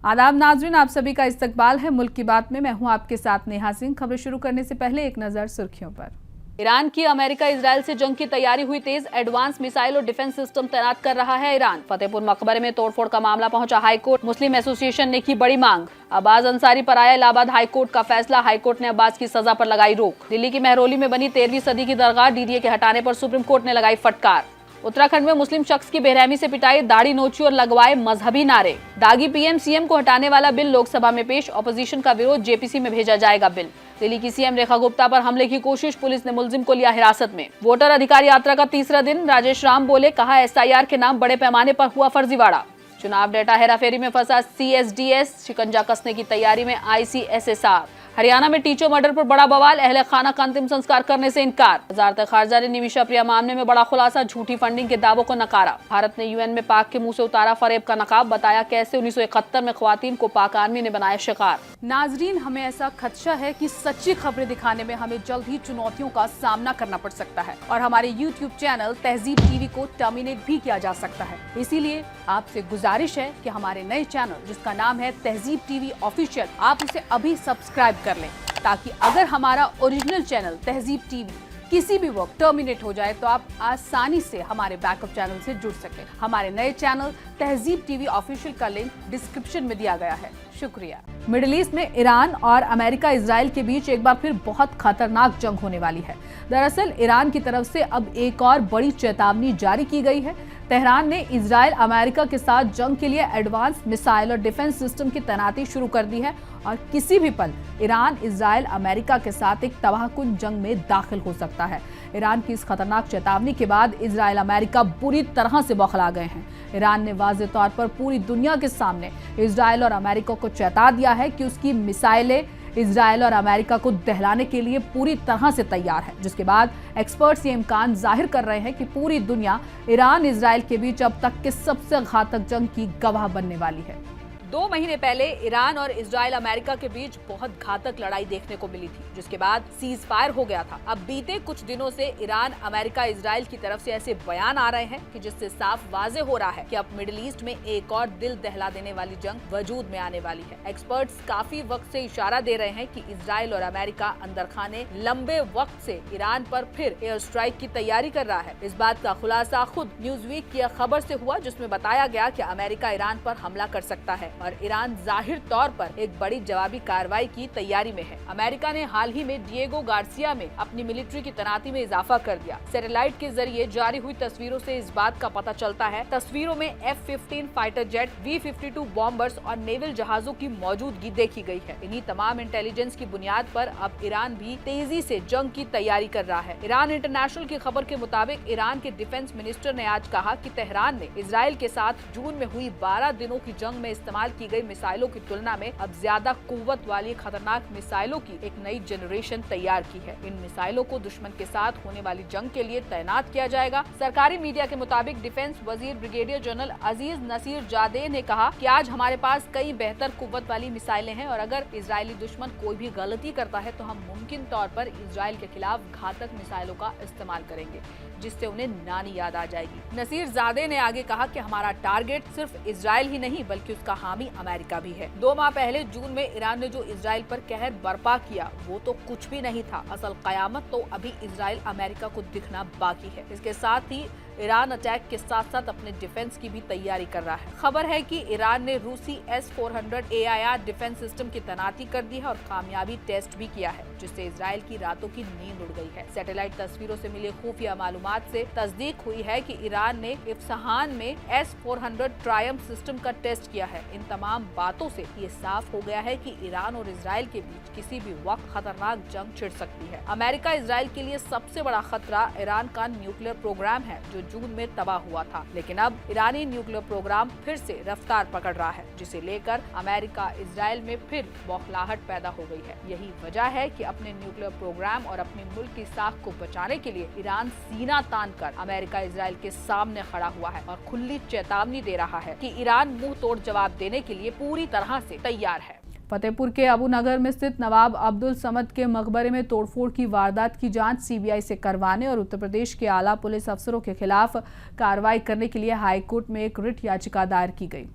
आदाब नाज़रीन, आप सभी का इस्तकबाल है मुल्क की बात में। मैं हूं आपके साथ नेहा सिंह। खबरें शुरू करने से पहले एक नजर सुर्खियों पर। ईरान की अमेरिका इजराइल से जंग की तैयारी हुई तेज। एडवांस मिसाइल और डिफेंस सिस्टम तैनात कर रहा है ईरान। फतेहपुर मकबरे में तोड़फोड़ का मामला पहुंचा हाईकोर्ट। मुस्लिम एसोसिएशन ने की बड़ी मांग। अब्बास अंसारी पर आया इलाहाबाद हाईकोर्ट का फैसला। हाईकोर्ट ने अब्बास की सजा पर लगाई रोक। दिल्ली की महरौली में बनी 13वीं सदी की दरगाह डीडीए के हटाने पर सुप्रीम कोर्ट ने लगाई फटकार। उत्तराखंड में मुस्लिम शख्स की बेरहमी से पिटाई, दाढ़ी नोची और लगवाए मजहबी नारे। दागी पीएम सीएम को हटाने वाला बिल लोकसभा में पेश। ऑपोजिशन का विरोध, जेपीसी में भेजा जाएगा बिल। दिल्ली की सीएम रेखा गुप्ता पर हमले की कोशिश, पुलिस ने मुलजिम को लिया हिरासत में। वोटर अधिकार यात्रा का तीसरा दिन, राजेश राम बोले, कहा एसआईआर के नाम बड़े पैमाने पर हुआ फर्जीवाड़ा। चुनाव डेटा हेराफेरी में फंसा सीएसडीएस, शिकंजा कसने की तैयारी में आईसीएसएसआर। हरियाणा में टीचर मर्डर पर बड़ा बवाल, अहले खाना का अंतिम संस्कार करने से इनकार। वजारत खारजा ने निमिषा प्रिया मामले में बड़ा खुलासा, झूठी फंडिंग के दावों को नकारा। भारत ने यूएन में पाक के मुंह से उतारा फरेब का नकाब, बताया कैसे 1971 में ख्वातीन को पाक आर्मी ने बनाया शिकार। नाजरीन, हमें ऐसा खदशा है कि सच्ची खबरें दिखाने में हमें जल्द ही चुनौतियों का सामना करना पड़ सकता है और हमारे यूट्यूब चैनल तहजीब टीवी को टर्मिनेट भी किया जा सकता है। इसीलिए आपसे गुजारिश है कि हमारे नए चैनल, जिसका नाम है तहजीब टीवी ऑफिशियल, आप उसे अभी सब्सक्राइब कर लें, ताकि अगर हमारा ओरिजिनल चैनल तहजीब टीवी किसी भी वक्त टर्मिनेट हो जाए तो आप आसानी से हमारे बैकअप चैनल से जुड़ सकें। हमारे नए चैनल तहजीब टीवी ऑफिशियल का लिंक डिस्क्रिप्शन में दिया गया है। शुक्रिया। मिडिल ईस्ट में ईरान और अमेरिका इजराइल के बीच एक बार फिर बहुत खतरनाक जंग होने वाली है। दरअसल ईरान की तरफ से अब एक और बड़ी चेतावनी जारी की गई है। तेहरान ने इजराइल अमेरिका के साथ जंग के लिए एडवांस मिसाइल और डिफेंस सिस्टम की तैनाती शुरू कर दी है और किसी भी पल ईरान इजराइल अमेरिका के साथ एक तबाहकुन जंग में दाखिल हो सकता है। ईरान की इस खतरनाक चेतावनी के बाद इजराइल अमेरिका बुरी तरह से बौखला गए हैं। ईरान ने वाज़ेह तौर पर पूरी दुनिया के सामने इजराइल और अमेरिका को चेता दिया है कि उसकी मिसाइलें इजराइल और अमेरिका को दहलाने के लिए पूरी तरह से तैयार है, जिसके बाद एक्सपर्ट्स ये इम्कान जाहिर कर रहे हैं कि पूरी दुनिया ईरान इजराइल के बीच अब तक के सबसे घातक जंग की गवाह बनने वाली है। 2 महीने पहले ईरान और इजराइल अमेरिका के बीच बहुत घातक लड़ाई देखने को मिली थी, जिसके बाद सीज फायर हो गया था। अब बीते कुछ दिनों से ईरान अमेरिका इजराइल की तरफ से ऐसे बयान आ रहे हैं कि जिससे साफ वाजे हो रहा है कि अब मिडिल ईस्ट में एक और दिल दहला देने वाली जंग वजूद में आने वाली है। एक्सपर्ट्स काफी वक्त से इशारा दे रहे हैं कि इजराइल और अमेरिका अंदर खाने लंबे वक्त से ईरान पर फिर एयर स्ट्राइक की तैयारी कर रहा है। इस बात का खुलासा खुद न्यूज़वीक की खबर से हुआ, जिसमें बताया गया कि अमेरिका ईरान पर हमला कर सकता है और ईरान जाहिर तौर पर एक बड़ी जवाबी कार्रवाई की तैयारी में है। अमेरिका ने हाल ही में डिएगो गार्सिया में अपनी मिलिट्री की तैनाती में इजाफा कर दिया। सैटेलाइट के जरिए जारी हुई तस्वीरों से इस बात का पता चलता है। तस्वीरों में F-15 fighter jet, V-52 bombers और नेवल जहाजों की मौजूदगी देखी गई है। इन्हीं तमाम इंटेलिजेंस की बुनियाद पर अब ईरान भी तेजी से जंग की तैयारी कर रहा है। ईरान इंटरनेशनल की खबर के मुताबिक ईरान के डिफेंस मिनिस्टर ने आज कहा कि तेहरान ने इजराइल के साथ जून में हुई 12 दिनों की जंग में इस्तेमाल की गई मिसाइलों की तुलना में अब ज्यादा कुव्वत वाली खतरनाक मिसाइलों की एक नई जनरेशन तैयार की है। इन मिसाइलों को दुश्मन के साथ होने वाली जंग के लिए तैनात किया जाएगा। सरकारी मीडिया के मुताबिक डिफेंस वजीर ब्रिगेडियर जनरल अजीज नसीर जादे ने कहा कि आज हमारे पास कई बेहतर कुव्वत वाली मिसाइलें हैं और अगर इजरायली दुश्मन कोई भी गलती करता है तो हम मुमकिन तौर पर इजराइल के खिलाफ घातक मिसाइलों का इस्तेमाल करेंगे, जिससे उन्हें नानी याद आ जाएगी। नसीर जादे ने आगे कहा कि हमारा टारगेट सिर्फ इजराइल ही नहीं बल्कि उसका हामी अमेरिका भी है। 2 माह पहले जून में ईरान ने जो इजराइल पर कहर बर्पा किया वो तो कुछ भी नहीं था। असल कयामत तो अभी इजराइल अमेरिका को दिखना बाकी है। इसके साथ ही ईरान अटैक के साथ साथ अपने डिफेंस की भी तैयारी कर रहा है। खबर है कि ईरान ने रूसी S-400 AIR डिफेंस सिस्टम की तैनाती कर दी है और कामयाबी टेस्ट भी किया है, जिससे इजराइल की रातों की नींद उड़ गई है। सैटेलाइट तस्वीरों से मिले खुफिया मालूमात से तस्दीक हुई है कि ईरान ने इफ्सहान में S-400 ट्रायम्फ सिस्टम का टेस्ट किया है। इन तमाम बातों से ये साफ हो गया है कि ईरान और इजराइल के बीच किसी भी वक्त खतरनाक जंग छिड़ सकती है। अमेरिका इजराइल के लिए सबसे बड़ा खतरा ईरान का न्यूक्लियर प्रोग्राम है, जो जून में तबाह हुआ था। लेकिन अब ईरानी न्यूक्लियर प्रोग्राम फिर से रफ्तार पकड़ रहा है, जिसे लेकर अमेरिका इजराइल में फिर बौखलाहट पैदा हो गई है। यही वजह है कि अपने न्यूक्लियर प्रोग्राम और अपने मुल्क की साख को बचाने के लिए ईरान सीना तान कर अमेरिका इजराइल के सामने खड़ा हुआ है और खुली चेतावनी दे रहा है कि ईरान मुंह तोड़ जवाब देने के लिए पूरी तरह से तैयार है। फतेहपुर के अबू नगर में स्थित नवाब अब्दुल समद के मकबरे में तोड़फोड़ की वारदात की जांच सीबीआई से करवाने और उत्तर प्रदेश के आला पुलिस अफसरों के खिलाफ कार्रवाई करने के लिए हाईकोर्ट में एक रिट याचिका दायर की गई।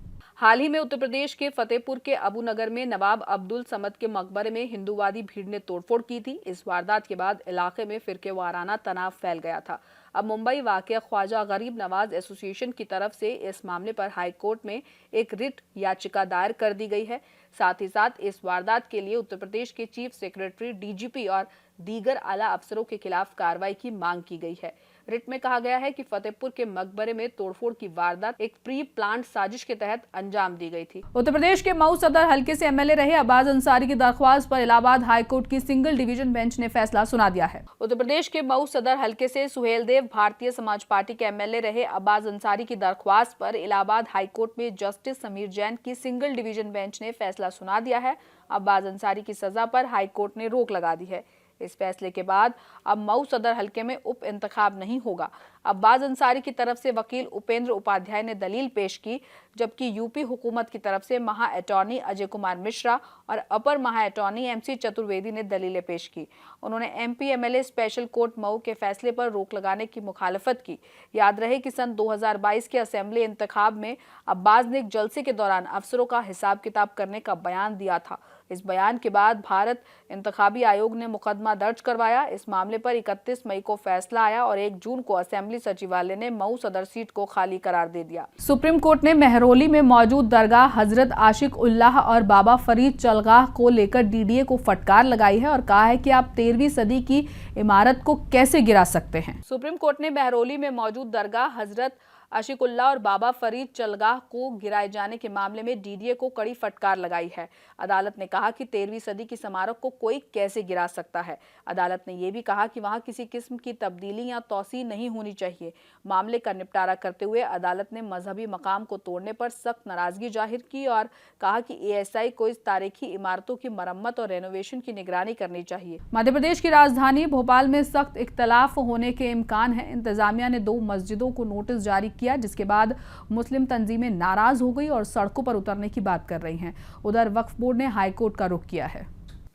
हाल ही में उत्तर प्रदेश के फतेहपुर के अबू नगर में नवाब अब्दुल समद के मकबरे में हिंदूवादी भीड़ ने तोड़फोड़ की थी। इस वारदात के बाद इलाके में फिरकेवाराना तनाव फैल गया था। अब मुंबई वाक़िया ख्वाजा गरीब नवाज एसोसिएशन की तरफ से इस मामले पर हाई कोर्ट में एक रिट याचिका दायर कर दी गई है। साथ ही साथ इस वारदात के लिए उत्तर प्रदेश के चीफ सेक्रेटरी, डीजीपी और दीगर आला अफसरों के खिलाफ कार्रवाई की मांग की गई है। रिट में कहा गया है कि फतेहपुर के मकबरे में तोड़फोड़ की वारदात एक प्री प्लान साजिश के तहत अंजाम दी गई थी। उत्तर प्रदेश के मऊ सदर हल्के से एमएलए रहे अब्बास अंसारी की दरख्वास्त पर इलाहाबाद हाईकोर्ट की सिंगल डिवीजन बेंच ने फैसला सुना दिया है। उत्तर प्रदेश के मऊ सदर हल्के से सुहेलदेव भारतीय समाज पार्टी के एमएलए रहे अब्बास अंसारी की दरख्वास्त पर इलाहाबाद हाईकोर्ट में जस्टिस समीर जैन की सिंगल डिवीजन बेंच ने फैसला सुना दिया है। अब्बास अंसारी की सजा पर हाईकोर्ट ने रोक लगा दी है। इस फैसले के बाद अब मऊ सदर हल्के में उप इंतखाब नहीं होगा। अब्बास अंसारी की तरफ से वकील उपेंद्र उपाध्याय ने दलील पेश की, जबकि यूपी हुकूमत की तरफ से महा अटॉर्नी अजय कुमार मिश्रा और अपर महा अटॉर्नी एमसी चतुर्वेदी ने दलीलें पेश की। उन्होंने MP MLA special court Mau के फैसले पर रोक लगाने की मुखालफत की। याद रहे कि सन 2022 के असेंबली इंतखाब में अब्बास ने एक जलसे के दौरान अफसरों का हिसाब किताब करने का बयान दिया था। इस बयान के बाद भारत इंतखाबी आयोग ने मुकदमा दर्ज करवाया। इस मामले पर 31 मई को फैसला आया और 1 जून को असेंबली सचिवालय ने मऊ सदर सीट को खाली करार दे दिया। सुप्रीम कोर्ट ने मेहरौली में मौजूद दरगाह हजरत आशिक उल्लाह और बाबा फरीद चलगाह को लेकर डीडीए को फटकार लगाई है और कहा है कि आप 13वीं सदी की इमारत को कैसे गिरा सकते हैं। सुप्रीम कोर्ट ने मेहरौली में मौजूद दरगाह हजरत आशिकुल्लाह और बाबा फरीद चलगाह को गिराए जाने के मामले में डीडीए को कड़ी फटकार लगाई है। अदालत ने कहा कि 13वीं सदी की स्मारक को कोई कैसे गिरा सकता है। अदालत ने यह भी कहा कि वहां किसी किस्म की तब्दीली या तौसीह नहीं होनी चाहिए। मामले का निपटारा करते हुए अदालत ने मजहबी मकाम को तोड़ने पर सख्त नाराजगी जाहिर की और कहा कि एएसआई को इस तारीखी इमारतों की मरम्मत और रेनोवेशन की निगरानी करनी चाहिए। मध्य प्रदेश की राजधानी भोपाल में सख्त इख्तलाफ होने के इम्कान है। इंतजामिया ने 2 मस्जिदों को नोटिस जारी किया, जिसके बाद मुस्लिम तंजीमें नाराज हो गई और सड़कों पर उतरने की बात कर रही हैं। उधर वक्फ बोर्ड ने हाईकोर्ट का रुख किया है।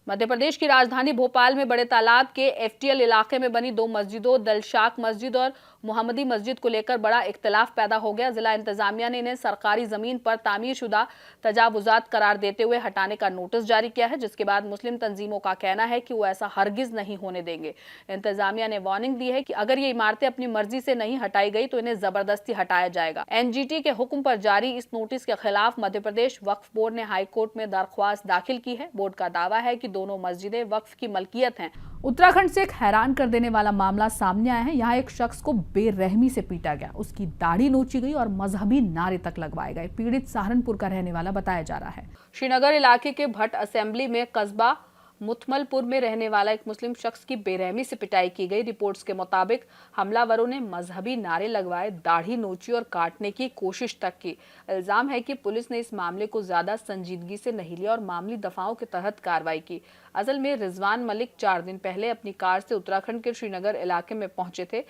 मध्य प्रदेश की राजधानी भोपाल में बड़े तालाब के एफटीएल इलाके में बनी 2 मस्जिदों दलशाक मस्जिद और मोहम्मदी मस्जिद को लेकर बड़ा इख्तलाफ पैदा हो गया। जिला इंतजामिया ने इन्हें सरकारी जमीन पर तामीरशुदा तजावुजात करार देते हुए हटाने का नोटिस जारी किया है, जिसके बाद मुस्लिम तंजीमों का कहना है कि वो ऐसा हरगिज नहीं होने देंगे। इंतजामिया ने वार्निंग दी है कि अगर ये इमारतें अपनी मर्जी से नहीं हटाई गई तो इन्हें जबरदस्ती हटाया जाएगा। एनजीटी के हुक्म पर जारी इस नोटिस के खिलाफ मध्य प्रदेश वक्फ बोर्ड ने हाईकोर्ट में दरख्वास्त दाखिल की है। बोर्ड का दावा है कि दोनों मस्जिदें वक्फ की मलकियत हैं। उत्तराखंड से एक हैरान कर देने वाला मामला सामने आया है। यहाँ एक शख्स को बेरहमी से पीटा गया, उसकी दाढ़ी नोची गई और मजहबी नारे तक लगवाए गए। पीड़ित सहारनपुर का रहने वाला बताया जा रहा है। श्रीनगर इलाके के भट्ट असेंबली में कस्बा मुथमलपुर में रहने वाला एक मुस्लिम शख्स की बेरहमी से पिटाई की गई। रिपोर्ट्स के मुताबिक हमलावरों ने मजहबी नारे लगवाए, दाढ़ी नोची और काटने की कोशिश तक की। इल्जाम है कि पुलिस ने इस मामले को ज्यादा संजीदगी से नहीं लिया और मामूली दफाओं के तहत कार्रवाई की। असल में रिजवान मलिक 4 दिन पहले अपनी कार से उत्तराखंड के श्रीनगर इलाके में पहुंचे थे।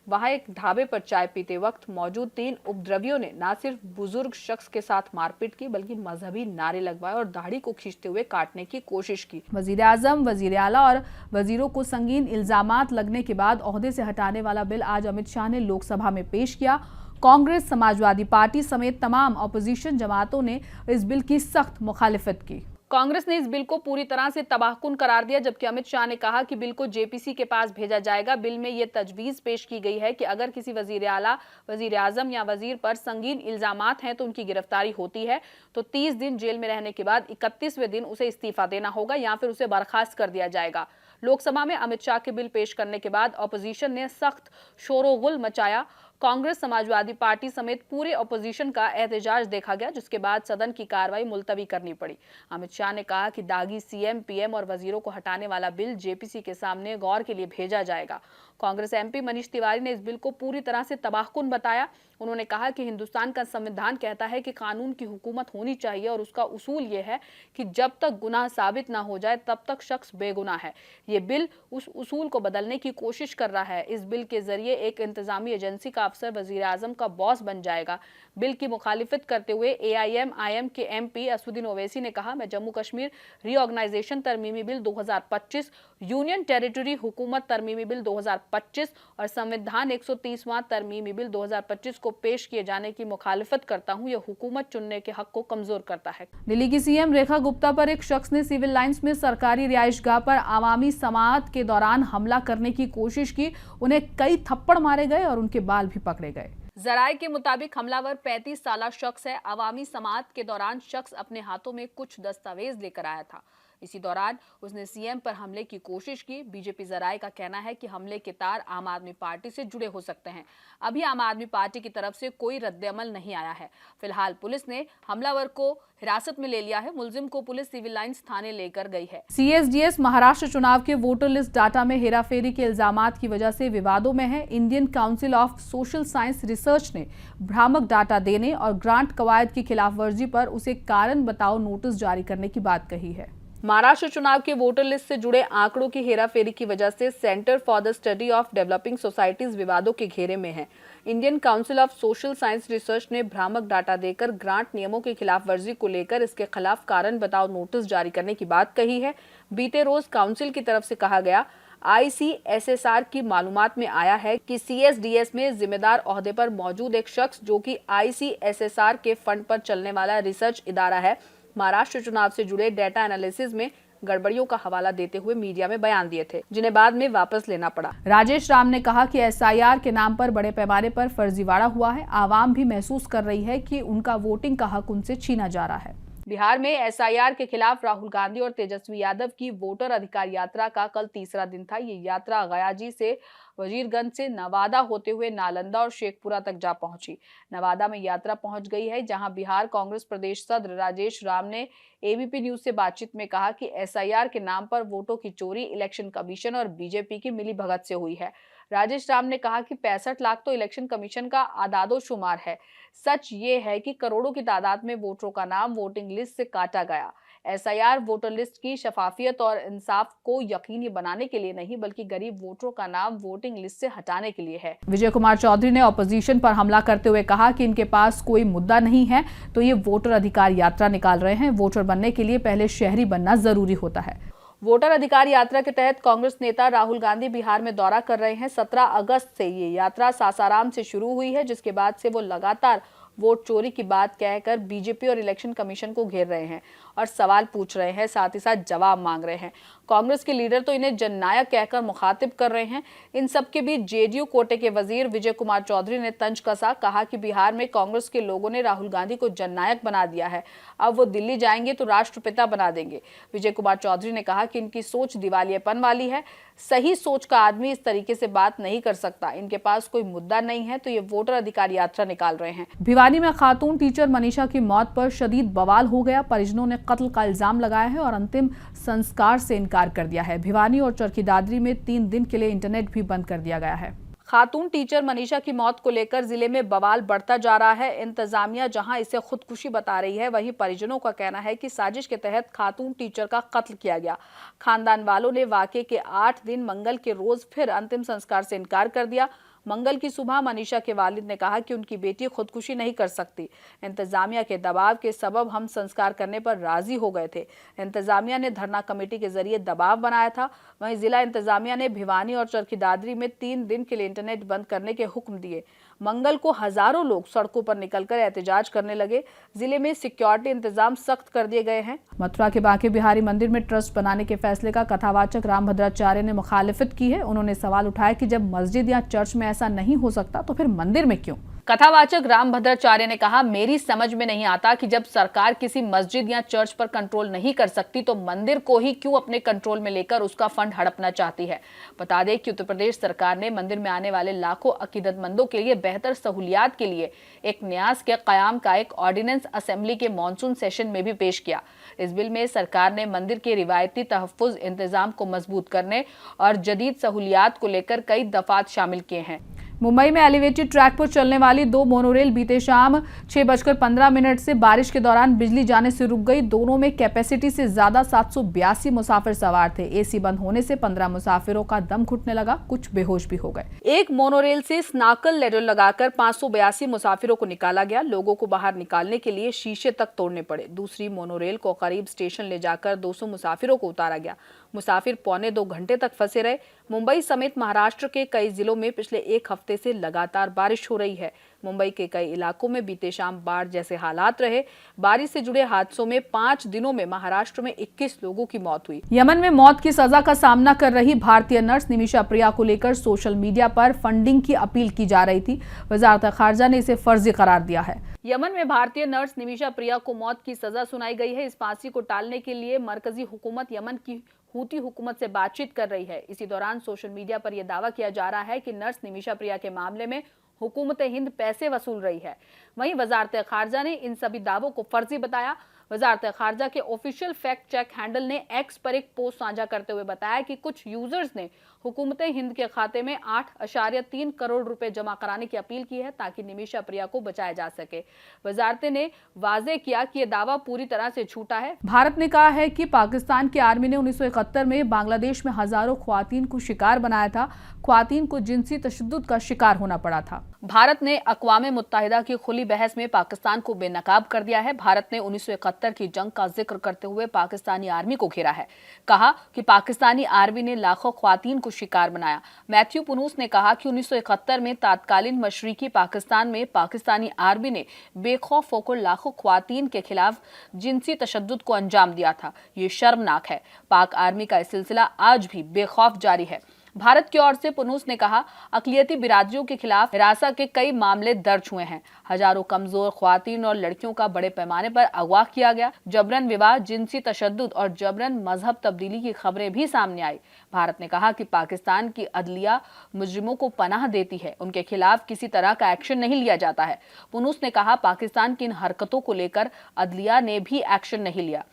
वहां एक ढाबे पर चाय पीते वक्त मौजूद 3 उपद्रवियों ने न सिर्फ बुजुर्ग शख्स के साथ मारपीट की, बल्कि मजहबी नारे लगवाए और दाढ़ी को खींचते हुए काटने की कोशिश की। वजीर आजम, वजीर आला और वजीरों को संगीन इल्जामात लगने के बाद ओहदे से हटाने वाला बिल आज अमित शाह ने लोकसभा में पेश किया। कांग्रेस, समाजवादी पार्टी समेत तमाम अपोजिशन जमातों ने इस बिल की सख्त मुखालिफत की। कांग्रेस ने इस बिल को पूरी तरह से तबाहकुन करार दिया, जबकि अमित शाह ने कहा कि बिल को जेपीसी के पास भेजा जाएगा। बिल में यह तजवीज पेश की गई है कि अगर किसी वजीर आला, वजीर आजम या वजीर पर संगीन इल्जामात हैं तो उनकी गिरफ्तारी होती है तो 30 दिन जेल में रहने के बाद 31वें दिन उसे इस्तीफा देना होगा या फिर उसे बर्खास्त कर दिया जाएगा। लोकसभा में अमित शाह के बिल पेश करने के बाद अपोजिशन ने सख्त शोरगुल मचाया। कांग्रेस, समाजवादी पार्टी समेत पूरे अपोजिशन का एहतजाज देखा गया, जिसके बाद सदन की कार्रवाई मुलतवी करनी पड़ी। अमित शाह ने कहा कि दागी सीएम, पीएम और वजीरों को हटाने वाला बिल जेपीसी के सामने गौर के लिए भेजा जाएगा। कांग्रेस एमपी मनीष तिवारी ने इस बिल को पूरी तरह से तबाहकुन बताया। उन्होंने कहा कि हिंदुस्तान का संविधान कहता है कि कानून की हुकूमत होनी चाहिए और उसका उसूल यह है कि जब तक गुनाह साबित ना हो जाए तब तक शख्स बेगुनाह है। ये बिल उस उसूल को बदलने की कोशिश कर रहा है। इस बिल के जरिए एक इंतजामी एजेंसी का अफसर वजीर आजम का बॉस बन जाएगा। बिल की मुखालिफत करते हुए AIM-IM के MP असदुद्दीन ओवैसी ने कहा, मैं जम्मू कश्मीर रीऑर्गेनाइजेशन तरमीमी बिल 2025, यूनियन टेरिटरी हुकूमत तरमीमी बिल 2025 और संविधान 130वां तरमीमी बिल 2025 को पेश किए जाने की मुखालिफत करता हूं। यह हुकूमत चुनने के हक को कमजोर करता है। दिल्ली की CM रेखा गुप्ता पर एक शख्स ने सिविल लाइंस में सरकारी रिहाइशगाह पर आवामी समाअत के दौरान हमला करने की कोशिश की। उन्हें कई थप्पड़ मारे गए और उनके बाल भी पकड़े गए। जराये के मुताबिक हमलावर 35 साला शख्स है। अवामी समाअत के दौरान शख्स अपने हाथों में कुछ दस्तावेज लेकर आया था। इसी दौरान उसने CM पर हमले की कोशिश की। बीजेपी जराये का कहना है कि हमले के तार आम आदमी पार्टी से जुड़े हो सकते हैं। अभी आम आदमी पार्टी की तरफ से कोई रद्द-ए-अमल नहीं आया है। फिलहाल पुलिस ने हमलावर को हिरासत में ले लिया है। मुलजिम को पुलिस सिविल लाइंस थाने लेकर गई है। CSDS महाराष्ट्र चुनाव के वोटर लिस्ट डाटा में हेराफेरी के इल्जामात की वजह से विवादों में है। Indian council of social science research ने भ्रामक डाटा देने और ग्रांट कवायद की खिलाफ वर्जी पर उसे कारण बताओ नोटिस जारी करने की बात कही है। महाराष्ट्र चुनाव के वोटर लिस्ट से जुड़े आंकड़ों की हेराफेरी की वजह से centre for the study of developing societies विवादों के घेरे में है। Indian council of social science research ने भ्रामक डाटा देकर ग्रांट नियमों की खिलाफ वर्जी को लेकर इसके खिलाफ कारण बताओ नोटिस जारी करने की बात कही है। बीते रोज काउंसिल की तरफ से कहा गया ICSSR की मालूमात में आया है कि CSDS में जिम्मेदार ओहदे पर मौजूद एक शख्स जो कि ICSSR के फंड पर चलने वाला रिसर्च इदारा है, महाराष्ट्र चुनाव से जुड़े डेटा एनालिसिस में गड़बड़ियों का हवाला देते हुए मीडिया में बयान दिए थे, जिन्हें बाद में वापस लेना पड़ा। राजेश राम ने कहा कि SIR के नाम पर बड़े पैमाने पर फर्जीवाड़ा हुआ है। आवाम भी महसूस कर रही है कि उनका वोटिंग का हक उनसे छीना जा रहा है। बिहार में SIR के खिलाफ राहुल गांधी और तेजस्वी यादव की वोटर अधिकार यात्रा का कल तीसरा दिन था। ये यात्रा गयाजी से वजीरगंज से नवादा होते हुए नालंदा और शेखपुरा तक जा पहुंची। नवादा में यात्रा पहुंच गई है, जहां बिहार कांग्रेस प्रदेश सदस्य राजेश राम ने ABP न्यूज से बातचीत में कहा कि SIR के नाम पर वोटों की चोरी इलेक्शन कमीशन और बीजेपी की मिलीभगत से हुई है। राजेश राम ने कहा कि 65 लाख तो इलेक्शन कमीशन का आदादोशुमार है। सच ये है कि करोड़ों की तादाद में वोटरों का नाम वोटिंग लिस्ट से काटा गया। SIR वोटर लिस्ट की शफाफियत और इंसाफ को यकीनी बनाने के लिए नहीं, बल्कि गरीब वोटरों का नाम वोटिंग लिस्ट से हटाने के लिए है। विजय कुमार चौधरी ने ऑपोजिशन पर हमला करते हुए कहा कि इनके पास कोई मुद्दा नहीं है तो ये वोटर अधिकार यात्रा निकाल रहे हैं। वोटर बनने के लिए पहले शहरी बनना जरूरी होता है। वोटर अधिकार यात्रा के तहत कांग्रेस नेता राहुल गांधी बिहार में दौरा कर रहे हैं। 17 अगस्त से ये यात्रा सासाराम से शुरू हुई है, जिसके बाद से वो लगातार वोट चोरी की बात कहकर बीजेपी और इलेक्शन कमीशन को घेर रहे हैं और सवाल पूछ रहे हैं, साथ ही साथ जवाब मांग रहे हैं। कांग्रेस के लीडर तो इन्हें जननायक कहकर मुखातिब कर रहे हैं। इन सब के बीच JDU कोटे के वजीर विजय कुमार चौधरी ने तंज कसा, कहा कि बिहार में कांग्रेस के लोगों ने राहुल गांधी को जननायक बना दिया है, अब वो दिल्ली जाएंगे तो राष्ट्रपिता बना देंगे। विजय कुमार चौधरी ने कहा कि इनकी सोच दिवालियेपन वाली है। सही सोच का आदमी इस तरीके से बात नहीं कर सकता। इनके पास कोई मुद्दा नहीं है तो ये वोटर अधिकार यात्रा निकाल रहे हैं। भिवानी में खातून टीचर मनीषा की मौत पर शदीद बवाल हो गया। परिजनों ने कत्ल का इल्जाम लगाया है और अंतिम संस्कार से इनकार कर दिया है। भिवानी और चरखी दादरी में 3 दिन के लिए इंटरनेट भी बंद कर दिया गया है। खातून टीचर मनीषा की मौत को लेकर जिले में बवाल बढ़ता जा रहा है। इंतजामिया जहां इसे खुदकुशी बता रही है, वहीं परिजनों का कहना है कि साजिश के तहत खातून टीचर का कत्ल किया गया। खानदान वालों ने वाकये के 8 दिन मंगल के रोज फिर अंतिम संस्कार से इनकार कर दिया। मंगल की सुबह मनीषा के वालिद ने कहा कि उनकी बेटी खुदकुशी नहीं कर सकती। इंतजामिया के दबाव के सबब हम संस्कार करने पर राजी हो गए थे। इंतजामिया ने धरना कमेटी के जरिए दबाव बनाया था। वहीं जिला इंतजामिया ने भिवानी और चरखी दादरी में 3 दिन के लिए इंटरनेट बंद करने के हुक्म दिए। मंगल को हजारों लोग सड़कों पर निकलकर एहतजाज करने लगे। जिले में सिक्योरिटी इंतजाम सख्त कर दिए गए हैं। मथुरा के बांके बिहारी मंदिर में ट्रस्ट बनाने के फैसले का कथावाचक रामभद्राचार्य ने मुखालिफत की है। उन्होंने सवाल उठाया कि जब मस्जिद या चर्च में ऐसा नहीं हो सकता तो फिर मंदिर में क्यों? कथावाचक रामभद्राचार्य ने कहा, मेरी समझ में नहीं आता कि जब सरकार किसी मस्जिद या चर्च पर कंट्रोल नहीं कर सकती तो मंदिर को ही क्यों अपने कंट्रोल में लेकर उसका फंड हड़पना चाहती है। बता दें कि उत्तर प्रदेश सरकार ने मंदिर में आने वाले लाखों अकीदतमंदों के लिए बेहतर सहूलियात के लिए एक न्यास के कयाम का एक ऑर्डिनेंस असेंबली के मॉनसून सेशन में भी पेश किया। इस बिल में सरकार ने मंदिर के रिवायती तहफ्फुज इंतजाम को मजबूत करने और जदीद सहूलियात को लेकर कई दफात शामिल किए हैं। मुंबई में एलिवेटेड ट्रैक पर चलने वाली 2 मोनोरेल बीते शाम 6:15 से बारिश के दौरान बिजली जाने से रुक गई। दोनों में कैपेसिटी से ज्यादा 782 मुसाफिर सवार थे। एसी बंद होने से 15 मुसाफिरों का दम घुटने लगा, कुछ बेहोश भी हो गए। एक मोनोरेल से स्नाकल लेडर लगाकर 582 मुसाफिरों को निकाला गया। लोगों को बाहर निकालने के लिए शीशे तक तोड़ने पड़े। दूसरी मोनोरेल को करीब स्टेशन ले जाकर 200 मुसाफिरों को उतारा गया। मुसाफिर पौने 2 घंटे तक फंसे रहे। मुंबई समेत महाराष्ट्र के कई जिलों में पिछले एक हफ्ते से लगातार बारिश हो रही है। मुंबई के कई इलाकों में बीते शाम बाढ़ जैसे हालात रहे। बारिश से जुड़े हादसों में 5 दिनों में महाराष्ट्र में 21 लोगों की मौत हुई। यमन में मौत की सजा का सामना कर रही भारतीय नर्स निमिषा प्रिया को लेकर सोशल मीडिया पर फंडिंग की अपील की जा रही थी। वजारत खारजा ने इसे फर्जी करार दिया है। यमन में भारतीय नर्स निमिषा प्रिया को मौत की सजा सुनाई गई है। इस फांसी को टालने के लिए मरकजी हुकूमत यमन की हूती हुकूमत से बातचीत कर रही है। इसी दौरान सोशल मीडिया पर यह दावा किया जा रहा है कि नर्स निमिषा प्रिया के मामले में हुकूमत हिंद पैसे वसूल रही है। वहीं वजारत खारजा ने इन सभी दावों को फर्जी बताया। वजारत खारजा के ऑफिशियल फैक्ट चेक हैंडल ने एक्स पर एक पोस्ट साझा करते हुए बताया कि कुछ यूजर्स ने हुकूमत हिंद के खाते में 8.3 करोड़ रुपए जमा कराने की अपील की है ताकि निमिषा प्रिया को बचाया जा सके। वजारत ने वाजे किया कि यह दावा पूरी तरह से झूठा है। भारत ने कहा है कि पाकिस्तान की आर्मी ने 1971 में बांग्लादेश में हजारों ख्वातीन को शिकार बनाया था। ख्वातीन को जिनसी तशद्दुद का शिकार होना पड़ा था। भारत ने अक़वाम मुत्तहिदा की खुली बहस में पाकिस्तान को बेनकाब कर दिया है। भारत ने 1971 की जंग का जिक्र करते हुए पाकिस्तानी आर्मी को घेरा है। कहा कि पाकिस्तानी आर्मी ने लाखों ख्वातीन को शिकार बनाया। मैथ्यू पुनूस ने कहा कि 1971 में तत्कालीन मशरिकी पाकिस्तान में पाकिस्तानी आर्मी ने बेखौफ होकर लाखों ख्वातीन के खिलाफ जिनसी तशद्दुद को अंजाम दिया था। ये शर्मनाक है। पाक आर्मी का यह सिलसिला आज भी बेखौफ जारी है। भारत की ओर से पुनूस ने कहा, अक़लियती बिरादरियों के खिलाफ हिरासत के कई मामले दर्ज हुए हैं। हजारों कमजोर ख्वातीन और लड़कियों का बड़े पैमाने पर अगवा किया गया। जबरन विवाह, जिनसी तशद्दुद और जबरन मजहब तब्दीली की खबरें भी सामने आई। भारत ने कहा कि पाकिस्तान की अदलिया मुजरिमों को पनाह देती है, उनके खिलाफ किसी तरह का एक्शन नहीं लिया जाता है। पुनूस ने कहा, पाकिस्तान की इन हरकतों को लेकर अदलिया ने भी एक्शन नहीं लिया।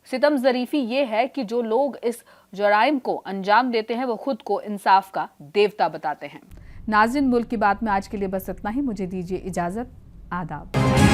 सितम ज़रीफ़ी ये है कि जो लोग इस जराइम को अंजाम देते हैं वो खुद को इंसाफ का देवता बताते हैं। नाज़रीन, मुल्क की बात में आज के लिए बस इतना ही। मुझे दीजिए इजाज़त। आदाब।